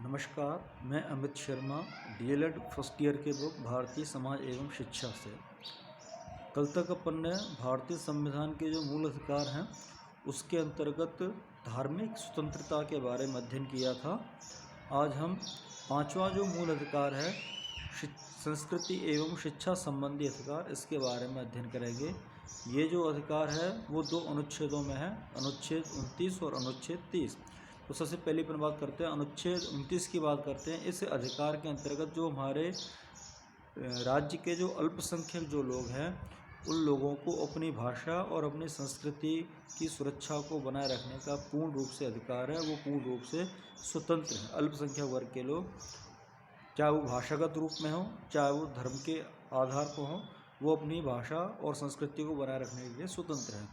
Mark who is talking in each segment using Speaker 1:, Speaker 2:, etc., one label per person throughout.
Speaker 1: नमस्कार, मैं Amit Sharma DElEd first year के बुक भारतीय समाज एवं शिक्षा से। कल तक अपन ने भारतीय संविधान के जो मूल अधिकार हैं उसके अंतर्गत धार्मिक स्वतंत्रता के बारे में अध्ययन किया था। आज हम पांचवा जो मूल अधिकार है संस्कृति एवं शिक्षा संबंधी अधिकार, इसके बारे में अध्ययन करेंगे। ये जो अधिकार है वो दो अनुच्छेदों में है, अनुच्छेद 29 और अनुच्छेद 30। तो सबसे पहले अपन बात करते हैं अनुच्छेद 29 की बात करते हैं। इस अधिकार के अंतर्गत जो हमारे राज्य के जो अल्पसंख्यक जो लोग हैं उन लोगों को अपनी भाषा और अपनी संस्कृति की सुरक्षा को बनाए रखने का पूर्ण रूप से अधिकार है। वो पूर्ण रूप से स्वतंत्र है। अल्पसंख्यक वर्ग के लोग, चाहे वो भाषागत रूप में हो, चाहे वो धर्म के आधार पर हो, वो अपनी भाषा और संस्कृति को बनाए रखने के लिए स्वतंत्र है।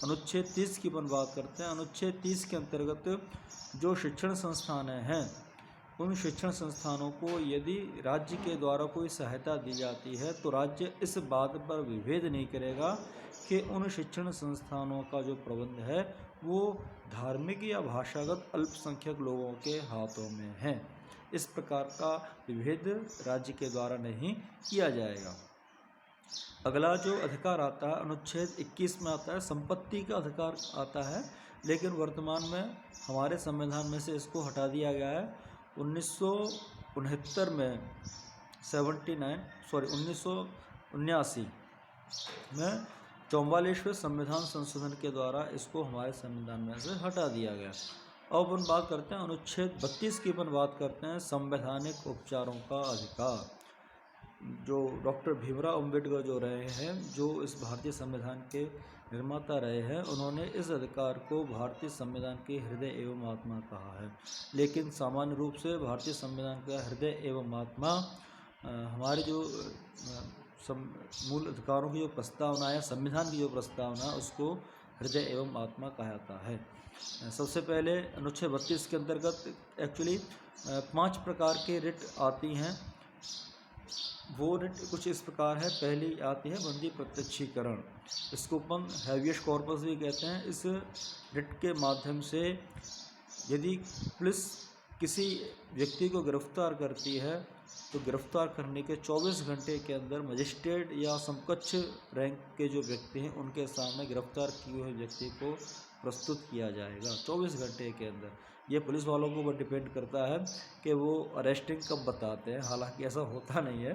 Speaker 1: अनुच्छेद 30 की अपन बात करते हैं। अनुच्छेद 30 के अंतर्गत जो शिक्षण संस्थान हैं उन शिक्षण संस्थानों को यदि राज्य के द्वारा कोई सहायता दी जाती है तो राज्य इस बात पर विभेद नहीं करेगा कि उन शिक्षण संस्थानों का जो प्रबंध है वो धार्मिक या भाषागत अल्पसंख्यक लोगों के हाथों में है। इस प्रकार का विभेद राज्य के द्वारा नहीं किया जाएगा। अगला जो अधिकार आता है अनुच्छेद 21 में आता है, संपत्ति का अधिकार आता है, लेकिन वर्तमान में हमारे संविधान में से इसको हटा दिया गया है। 1979 में 1979 में 44वें संविधान संशोधन के द्वारा इसको हमारे संविधान में से हटा दिया गया। अब अपन बात करते हैं अनुच्छेद 32 की अपन बात करते हैं, संवैधानिक उपचारों का अधिकार। जो डॉक्टर भीमराव अंबेडकर जो रहे हैं, जो इस भारतीय संविधान के निर्माता रहे हैं, उन्होंने इस अधिकार को भारतीय संविधान के हृदय एवं आत्मा कहा है। लेकिन सामान्य रूप से भारतीय संविधान का हृदय एवं आत्मा हमारे जो मूल अधिकारों की जो प्रस्तावना है, संविधान की जो प्रस्तावना है, उसको हृदय एवं आत्मा कहा जाता है। सबसे पहले अनुच्छेद 32 के अंतर्गत एक्चुअली 5 प्रकार के रिट आती हैं। वो रिट कुछ इस प्रकार है। पहली आती है बंदी प्रत्यक्षीकरण, इसको अपन हैवियस कॉर्पस भी कहते हैं। इस रिट के माध्यम से यदि पुलिस किसी व्यक्ति को गिरफ्तार करती है तो गिरफ्तार करने के 24 घंटे के अंदर मजिस्ट्रेट या समकक्ष रैंक के जो व्यक्ति हैं उनके सामने गिरफ्तार किए हुए व्यक्ति को प्रस्तुत किया जाएगा 24 घंटे के अंदर। ये पुलिस वालों को डिपेंड करता है कि वो अरेस्टिंग कब बताते हैं। हालांकि ऐसा होता नहीं है,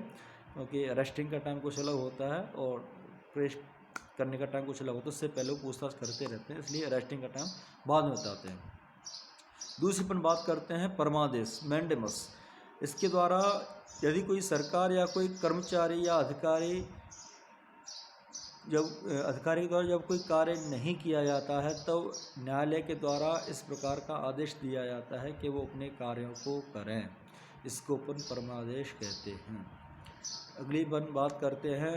Speaker 1: क्योंकि अरेस्टिंग का टाइम कुछ अलग होता है और प्रेस करने का टाइम कुछ अलग होता है। उससे पहले वो पूछताछ करते रहते हैं, इसलिए अरेस्टिंग का टाइम बाद में बताते हैं। दूसरी अपन बात करते हैं परमादेश, मैंडेमस। इसके द्वारा यदि कोई सरकार या कोई कर्मचारी या अधिकारी के द्वारा जब कोई कार्य नहीं किया जाता है तब तो न्यायालय के द्वारा इस प्रकार का आदेश दिया जाता है कि वो अपने कार्यों को करें। इसको अपन परमादेश कहते हैं। अगली अपन बात करते हैं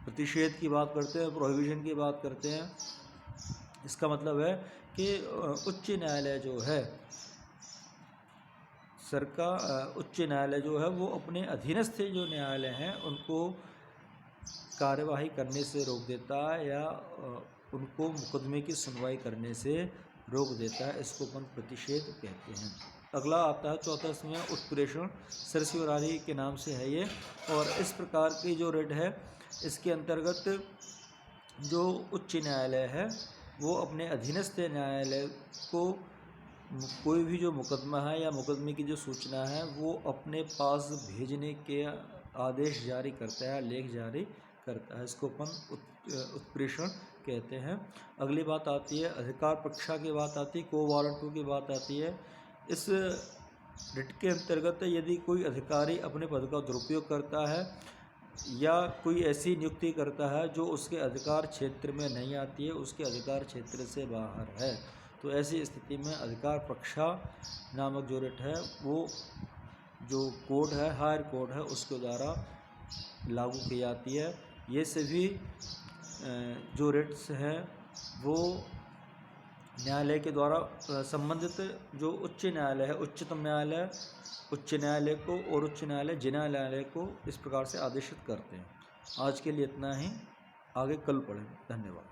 Speaker 1: प्रतिषेध की बात करते हैं, प्रोहिबिशन की बात करते हैं। इसका मतलब है कि उच्च न्यायालय जो है, उच्च न्यायालय जो है वो अपने अधीनस्थ जो न्यायालय हैं उनको कार्यवाही करने से रोक देता है या उनको मुकदमे की सुनवाई करने से रोक देता है। इसको अपन प्रतिषेध कहते हैं। अगला आता है चौथा, इसमें उत्प्रेषण, सरसिवरारी के नाम से है ये। और इस प्रकार की जो रिट है इसके अंतर्गत जो उच्च न्यायालय है वो अपने अधीनस्थ न्यायालय को कोई भी जो मुकदमा है या मुकदमे की जो सूचना है वो अपने पास भेजने के आदेश जारी करता है, लेख जारी करता है। इसको अपन उत्प्रेषण कहते हैं। अगली बात आती है अधिकार पक्षा की बात आती है, को वारंटू की बात आती है। इस रिट के अंतर्गत यदि कोई अधिकारी अपने पद का दुरुपयोग करता है या कोई ऐसी नियुक्ति करता है जो उसके अधिकार क्षेत्र में नहीं आती है, उसके अधिकार क्षेत्र से बाहर है, तो ऐसी स्थिति में अधिकार पक्षा नामक जो रिट है वो जो कोड है, हायर कोड है, उसके द्वारा लागू की जाती है। ये सभी जो रिट्स हैं वो न्यायालय के द्वारा संबंधित जो उच्च न्यायालय है, उच्चतम न्यायालय, उच्च न्यायालय को और उच्च न्यायालय जिला न्यायालय को इस प्रकार से आदेशित करते हैं। आज के लिए इतना ही, आगे कल पढ़ेंगे। धन्यवाद।